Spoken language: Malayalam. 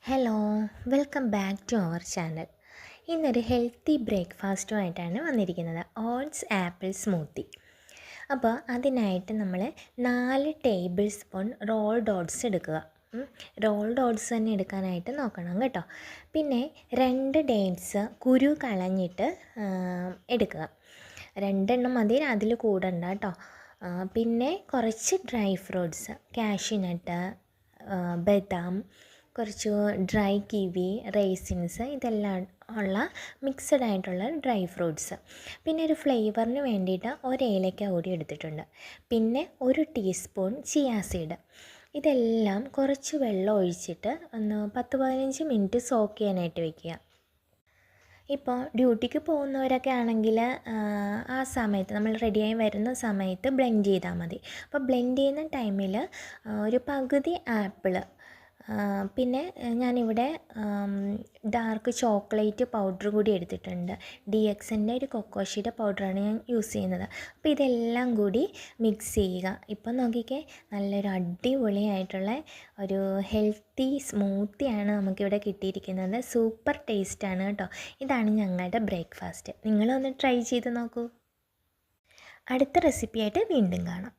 Hello, welcome back to our channel. ഇന്നൊരു ഹെൽത്തി ബ്രേക്ക്ഫാസ്റ്റുമായിട്ടാണ് വന്നിരിക്കുന്നത്. Oats apple smoothie. അപ്പോൾ അതിനായിട്ട് നമ്മൾ 4 ടേബിൾ സ്പൂൺ റോൾഡ് ഓട്സ് എടുക്കുക. റോൾഡ് ഓട്സ് തന്നെ എടുക്കാനായിട്ട് നോക്കണം കേട്ടോ. പിന്നെ 2 ഡേറ്റ്സ് കുരു കളഞ്ഞിട്ട് എടുക്കുക. 2 എണ്ണം മതി, അതിൽ കൂടണ്ട കേട്ടോ. പിന്നെ കുറച്ച് ഡ്രൈ ഫ്രൂട്ട്സ്, കാഷ്യൂനട്ട്, ബദാം, കുറച്ച് ഡ്രൈ കിവി, റേസിൻസ്, ഇതെല്ലാം ഉള്ള മിക്സഡ് ആയിട്ടുള്ള ഡ്രൈ ഫ്രൂട്ട്സ്. പിന്നെ ഒരു ഫ്ലേവറിന് വേണ്ടിയിട്ട് ഏലക്ക കൂടി എടുത്തിട്ടുണ്ട്. പിന്നെ 1 ടീസ്പൂൺ ചിയാ സീഡ്. ഇതെല്ലാം കുറച്ച് വെള്ളം ഒഴിച്ചിട്ട് ഒന്ന് 10-15 മിനിറ്റ് സോക്ക് ചെയ്യാനായിട്ട് വെക്കുക. ഇപ്പോൾ ഡ്യൂട്ടിക്ക് പോകുന്നവരൊക്കെ ആണെങ്കിൽ ആ സമയത്ത് നമ്മൾ റെഡിയായി വരുന്ന സമയത്ത് ബ്ലെൻഡ് ചെയ്താൽ മതി. അപ്പോൾ ബ്ലെൻഡ് ചെയ്യുന്ന ടൈമിൽ ഒരു പകുതി ആപ്പിള്, പിന്നെ ഞാനിവിടെ ഡാർക്ക് ചോക്ലേറ്റ് പൗഡർ കൂടി എടുത്തിട്ടുണ്ട്. DXൻ്റെ ഒരു കൊക്കോഷീയുടെ പൗഡറാണ് ഞാൻ യൂസ് ചെയ്യുന്നത്. അപ്പോൾ ഇതെല്ലാം കൂടി മിക്സ് ചെയ്യുക. ഇപ്പം നോക്കിക്കേ, നല്ലൊരു അടിപൊളിയായിട്ടുള്ള ഒരു ഹെൽത്തി സ്മൂത്തിയാണ് നമുക്കിവിടെ കിട്ടിയിരിക്കുന്നത്. സൂപ്പർ ടേസ്റ്റാണ് കേട്ടോ. ഇതാണ് ഞങ്ങളുടെ ബ്രേക്ക്ഫാസ്റ്റ്. നിങ്ങളൊന്ന് ട്രൈ ചെയ്ത് നോക്കൂ. അടുത്ത റെസിപ്പിയായിട്ട് വീണ്ടും കാണാം.